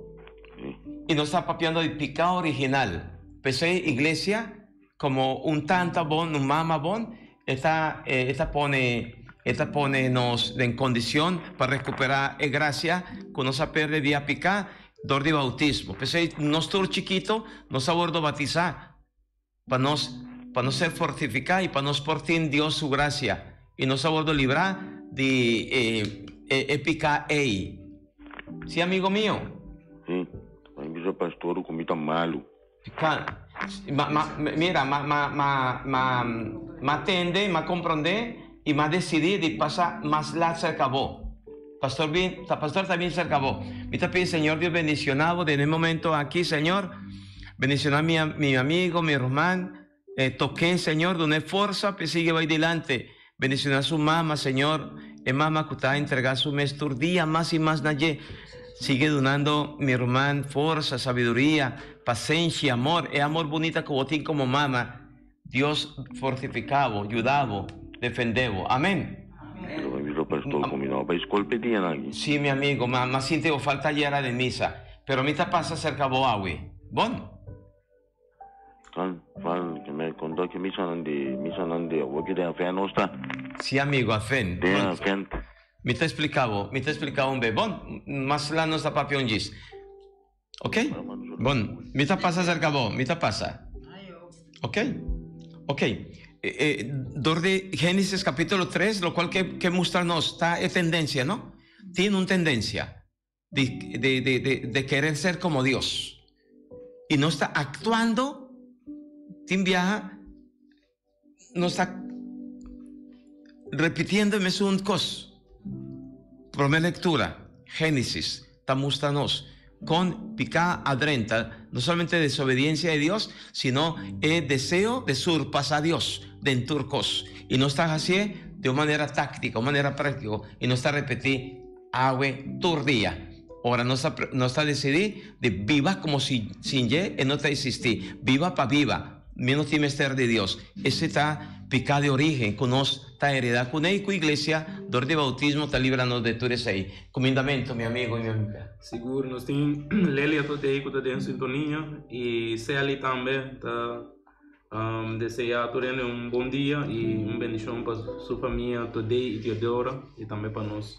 Y no está papiando el pecado original. Pensé iglesia como un tanta bon, un mama bon, esta pone nos en condición para recuperar gracia que nos pierde vía picar dor de bautismo. Pensé nos tur chiquito nos ha bordo batizar para nos ser fortificar y para nos portar en Dios su gracia y nos ha bordo librar de épica ei. Sí, amigo mío. sim. Mas o pastor comita malo. Mira, atende, me comprende y me decidí de pasar más la se acabó. Pastor también se acabó. Me te pido, Señor Dios bendicionado de el momento aquí, Señor. Bendicionar mi amigo, mi hermano. Toqué, Señor, doné fuerza, que sigue va adelante. Bendicionar a su mamá, Señor. Mamá que está entregando su mes día más y más nadie. Sigue donando mi hermano fuerza, sabiduría, paciencia, amor. Es amor bonita como ti como mamá. Dios fortificado, ayudado, defendebo. Amén. Pero o pastor combinado para escola pedían aquí. Sí, mi amigo, más siento falta ayer de misa. Pero mi pasa cerca de agua. Bon. Fal que me contó que misa nande, o que de fe no está. Sí, amigo, a fe. De fe. Me te explicaba un bebé. Bon, más la no está papión gis. ¿Ok? Bon, me te pasa cerca de vos, me te pasa. ¿Ok? Ok. Dor de Génesis capítulo 3, lo cual que mostrarnos está en tendencia, ¿no? Tiene una tendencia de querer ser como Dios. Y no está actuando, sin viaja, no está repitiéndome un cos. Primera lectura, Génesis, está mostrarnos con picada adrenta, no solamente desobediencia de Dios, sino el deseo de surpasar a Dios, de enturcos. Y no está así de una manera táctica, una manera práctica, y no está repetir agua turdía. Ahora no está decidido de viva como si sin ye, no está existir. Viva para viva, menos tiene ser de Dios. Ese está picado de origen, con nos está heredad con él, con iglesia, dor de bautismo, está librando de tu ahí. Comendamento, mi amigo y mi amiga. Seguro, nós temos Lélia toda aí que está em sintonia e Celi também está desejar a todos bom dia e bendição para sua família toda e Teodora e também para nós.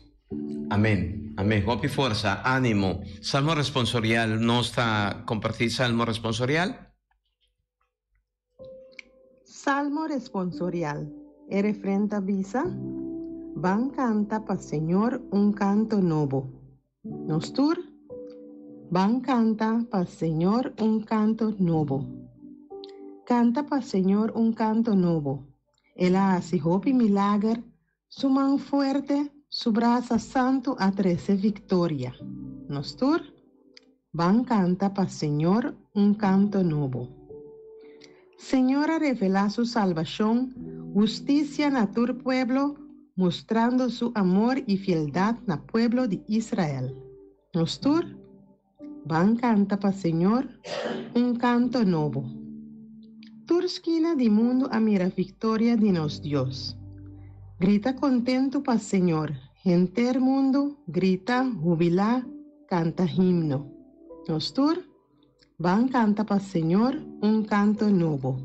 Amén, amén. Hopi fuerza, ánimo. Salmo responsorial, ¿no está compartir salmo responsorial? Salmo responsorial. Refrenta visa. Van canta pa Señor un canto nuevo. Nostur. Van canta pa Señor un canto nuevo. Canta pa Señor un canto nuevo. Él hace hopi milagre. Su mano fuerte. Su brazo santo a 13 victoria. Nostur. Van canta pa Señor un canto nuevo. Señora revela su salvación, justicia na tu pueblo, mostrando su amor y fieldad na pueblo de Israel. Nostur. Van canta pa Señor un canto nuevo. Tur esquina di mundo a mira victoria de nos Dios. Grita contento pa Señor, enter mundo, grita, jubila, canta himno. Nostur, van canta pa Señor un canto nuevo.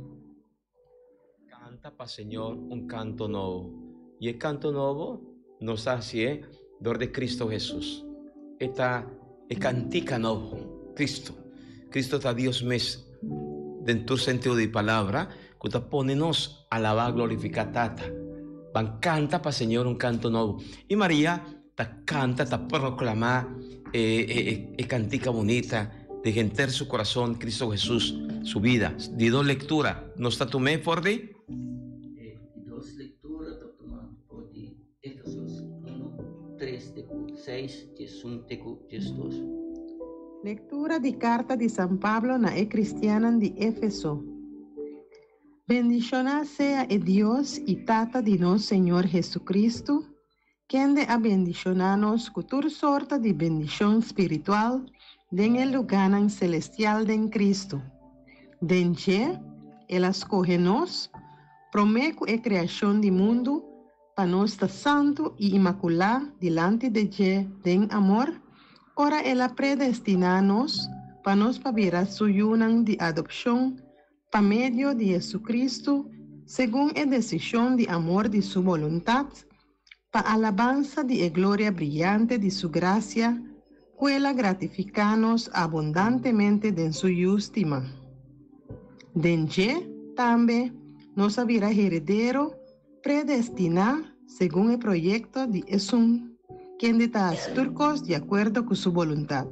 Canta pa Señor un canto nuevo. Y el canto nuevo nos hace dor de Cristo Jesús. Esta es cantica nuevo, Cristo. Cristo está Dios mes, dentro del sentido de palabra, que te ponenos a alabar, glorificar tata. Van canta pa Señor un canto nuevo. Y María ta canta, ta proclama cantica bonita, de gente su corazón, Cristo Jesús, su vida. Di dos lectura. ¿No está tu me por di? Dos lecturas, por di Efesos 1, 3, 6, 1, 2. Lectura di carta di San Pablo na e cristiana di Éfeso. Bendicional sea el Dios y Tata di nos Señor Jesucristo, quien de a bendicionarnos con toda sorta de bendición espiritual en el lugar celestial de Cristo. Denche, Él escoge-nos, prometo a creación del mundo, para nos estar santo y inmaculado delante de Él en amor. Ora Él predestina-nos para nos pavirar su unión de adopción por medio de Jesucristo, según la decisión de amor de su voluntad, para alabanza de la gloria brillante de su gracia, cuela gratificanos abundantemente de su justima. Denje también nos habrá heredero predestinado según el proyecto de Jesús, quien de tas turcos de acuerdo con su voluntad,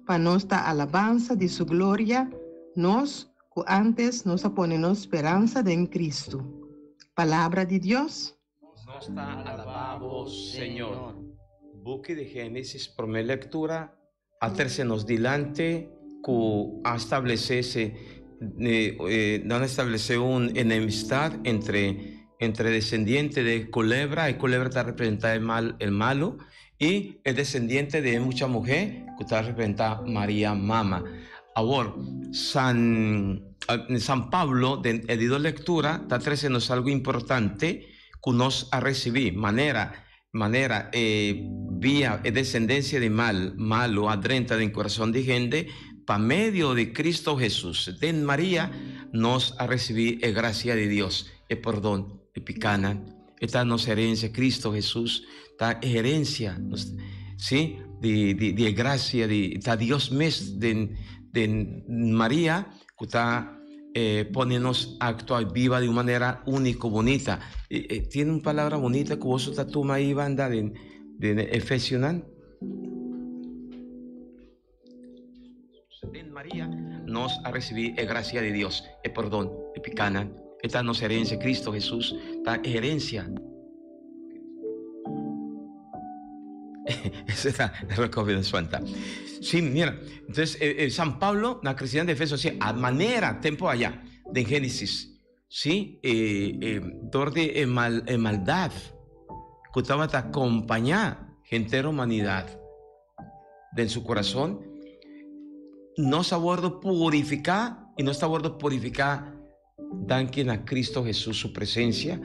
para nuestra alabanza de su gloria, nos que antes nos ponemos esperanza en Cristo. Palabra de Dios. Nos está alabado, Señor. Buque de Génesis, primer lectura, hacernos delante que establece una enemistad entre descendiente de culebra, y culebra está representada el malo, y el descendiente de mucha mujer, que está representada María Mama. Ahora, San Pablo, en la lectura, está trayendo algo importante que nos ha recibido, vía descendencia de malo adrenta del corazón de gente, para medio de Cristo Jesús. De María nos ha recibido gracia de Dios, el perdón, el picana, esta nos herencia, Cristo Jesús, esta herencia, ¿sí? De gracia, de Dios mes de María, que está poniéndonos a actuar viva de una manera única, bonita. Tiene una palabra bonita que vos está toma ahí, banda, de Efesios. En María nos ha recibido gracia de Dios, el perdón, el picana. Esta nos herencia, Cristo Jesús, esta herencia. Esa es la recogida suelta. Sí, mira, entonces San Pablo, la cristiana de Efesios, sí, a manera, tiempo allá, de Génesis, sí, de maldad, que estaba a acompañar gente de humanidad de su corazón, no se aborda purificar, y no está aborda purificar, dan quien a Cristo Jesús su presencia,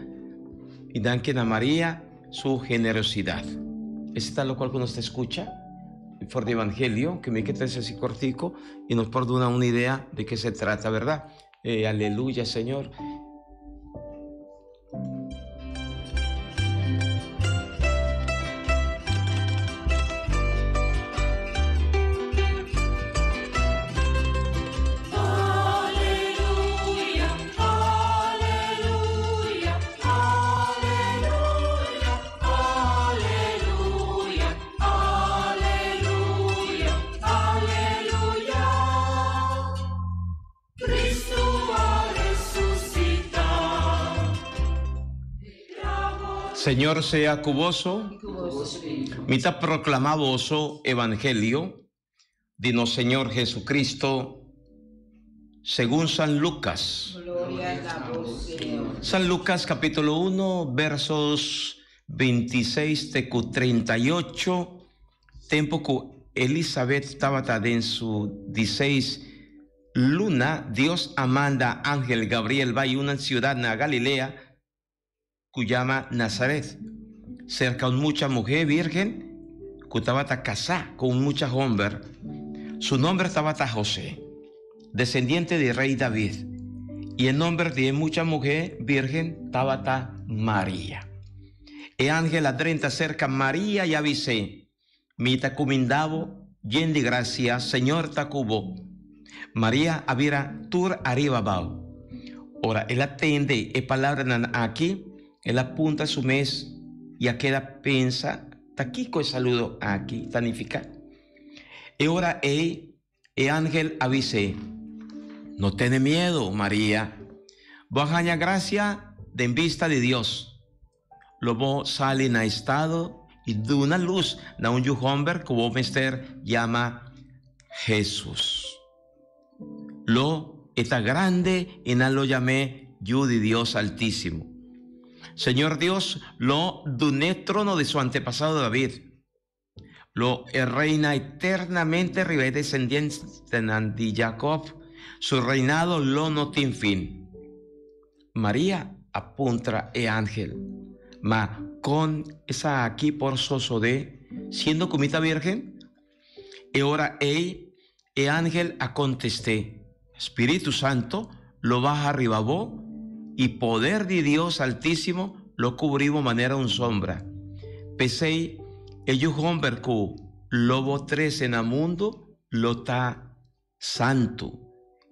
y dan quien a María su generosidad. Es lo cual que nos escucha por el Evangelio, que me queda así cortico y nos puede dar una idea de qué se trata, ¿verdad? Aleluya, Señor. Señor sea cuboso, mita proclamaboso evangelio de nuestro Señor Jesucristo según San Lucas. San Lucas capítulo 1 versos 26 a 38, tiempo que Elizabeth estaba en su 16 luna, Dios amanda ángel Gabriel va a una ciudad en Galilea que llama Nazaret, cerca de mucha mujer virgen que estaba casada con mucha hombre. Su nombre estaba José, descendiente del rey David, y el nombre de mucha mujer virgen estaba María. El ángel adrenta cerca María y avisé, mi tacumindavo, lleno de gracia, Señor tacubo. María avira tur arriba bao. Ahora, él atende la palabra aquí. Él apunta a su mes y a queda pensa, taquico el saludo aquí, tanifica. Y ahora él el ángel avise, no tiene miedo, María. Vos haya gracia de en vista de Dios. Luego sale en estado y de una luz de un hombre que vos mister llama Jesús. Lo está grande y no lo llamé yo de Dios Altísimo. Señor Dios, lo duné trono de su antepasado David. Lo reina eternamente ribe descendientes de Jacob. Su reinado lo no tiene fin. María apunta el ángel, ma con esa aquí por soso de siendo comita virgen, y ahora el ángel a contesté, Espíritu Santo lo baja arriba vos, y poder de Dios Altísimo lo cubrimos manera un sombra. Pesei, ellos hombre que lobo tres en el mundo, lo ta santo,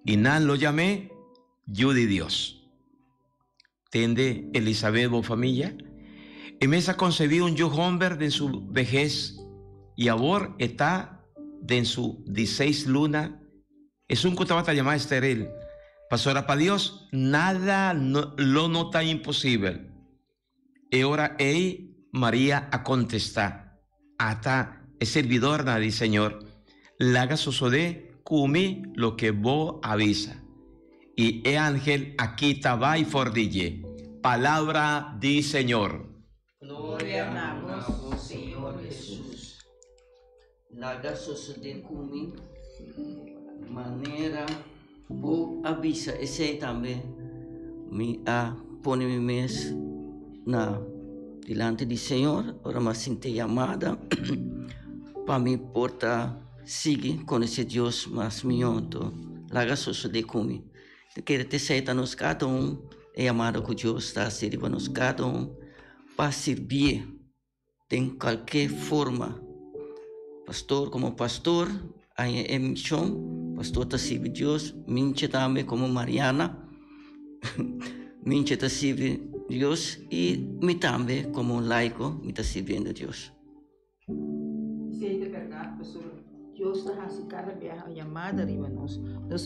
y nan lo llamé, yo de Dios. ¿Tende Elizabeth o familia? En mesa concebí un yo hombre de su vejez, y ahora está de su 16 luna, es un cutabata llamado estéril. Pasora para Dios, nada lo nota imposible. Y ahora María a contestar, hasta el servidor del Señor, laga sucede cumi lo que vos avisa. Y el ángel aquí estaba y fordille, palabra del Señor. Gloria a vos, Señor Jesús. Laga sucede cumi manera vos avisa. Ese también me pone mi mes na delante del Señor. Ahora me siento llamada para mi porta sigue con ese Dios más mío. Laga sucede cumi. Que te seita nos cada llamado que Dios está sirviendo nos cada para servir de cualquier forma. Pastor como pastor, hay emisión, pastor te sirve Dios, minche también como Mariana, minche te sirve Dios y mi también como laico, me está sirviendo Dios. Sí, de verdad, pastor. Dios está haciendo cada vez llamada arriba nós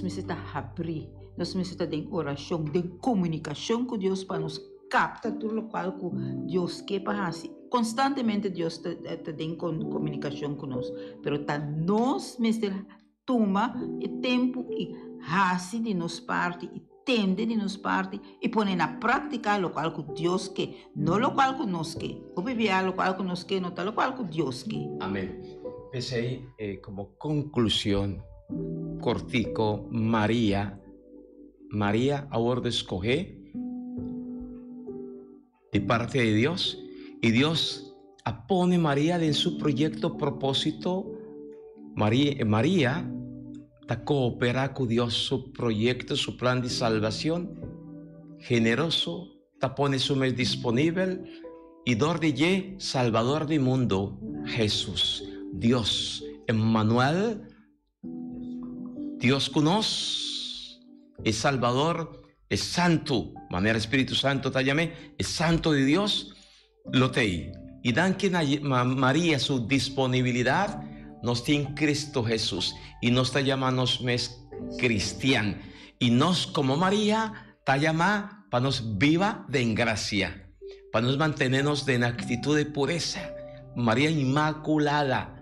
necessitamos abrir, nós necessitamos de oração, de comunicação com Deus para nos captar tudo o qual Deus quer para fazer. Constantemente Deus tem comunicação conosco, mas tá nós necessitamos tomar o tempo e fazer de nos parte e tende de nos parte e pôr na prática o qual Deus quer, não o qual nós quer. O viver o qual nós quer, não o qual Deus quer. Amén. Pues ahí, como conclusión, cortico, María ahora escoge de parte de Dios, y Dios pone María en su proyecto, propósito. María está coopera con Dios, su proyecto, su plan de salvación, generoso, está pone su mes disponible, y dor de ye, Salvador del mundo, Jesús. Dios, Emmanuel, Dios con nos, es Salvador, es Santo, manera Espíritu Santo te llamé, es Santo de Dios, lo te. Y dan que María su disponibilidad nos tiene Cristo Jesús y nos está llamando mes cristiano. Y nos como María te llama para nos viva de en gracia, para nos mantenernos en actitud de pureza. María Inmaculada,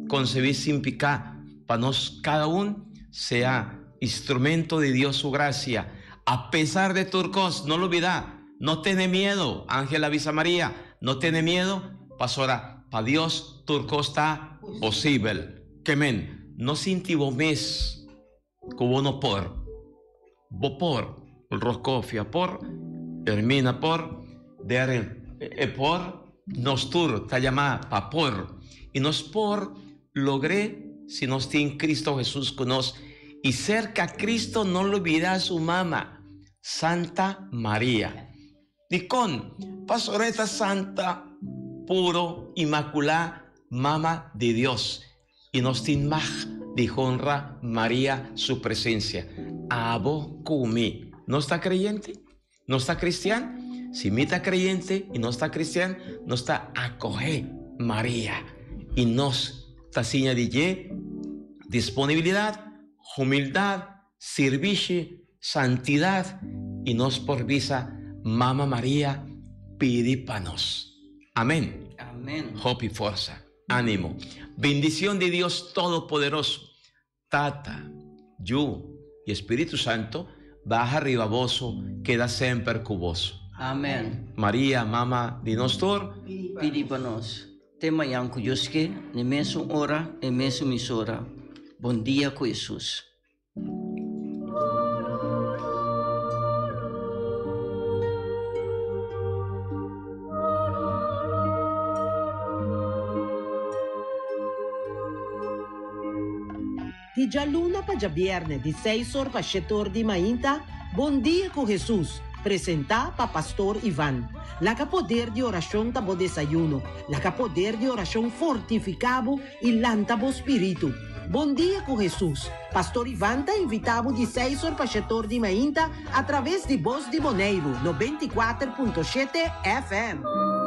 concebí sin picar, para nos cada uno sea instrumento de Dios su gracia. A pesar de turcos, no lo olvida, no tiene miedo, ángel avisa a María, no tiene miedo, pasora, para Dios turcos está posible. Que men, no sinti mes, como no por, el roscofia por, termina por, por, nos tur, ta llamada pa por, y nos por, logré, si nos tiene Cristo Jesús con nos, y cerca a Cristo no lo olvida a su mamá, Santa María. Y con pastoreta santa, puro, inmaculada, mamá de Dios. Y nos tiene más de honra María su presencia. Abo kumi. ¿No está creyente? ¿No está cristiano? Si me está creyente y no está cristiano, no está acoge María. Y nos está seña de disponibilidad, humildad, servicio, santidad y nos por visa Mamá María pide para nos. Amén. Amén. Hope y fuerza, ánimo. Bendición de Dios Todopoderoso, Tata, yo y Espíritu Santo, baja arriba voso, queda siempre cuboso. Amén. María, Mama de Nostor, Pidi para nós. Tema yang kuyoske, ne mesmo hora, e mesmo misora. Bom dia com Jesus. Di già luna pa già vierne, di 6 ore pa 7 ore di mainta, buon dia con Jesus, presenta pa Pastor Ivan. La capoder di oración tabo desayuno, la capoder di oración fortificabo il lantabo spiritu. Buon dia con Jesus. Pastor Ivan ta invitavo di 6 ore pa 7 ore di mainta attraverso di Voz di Boneiro, no 24.7 FM.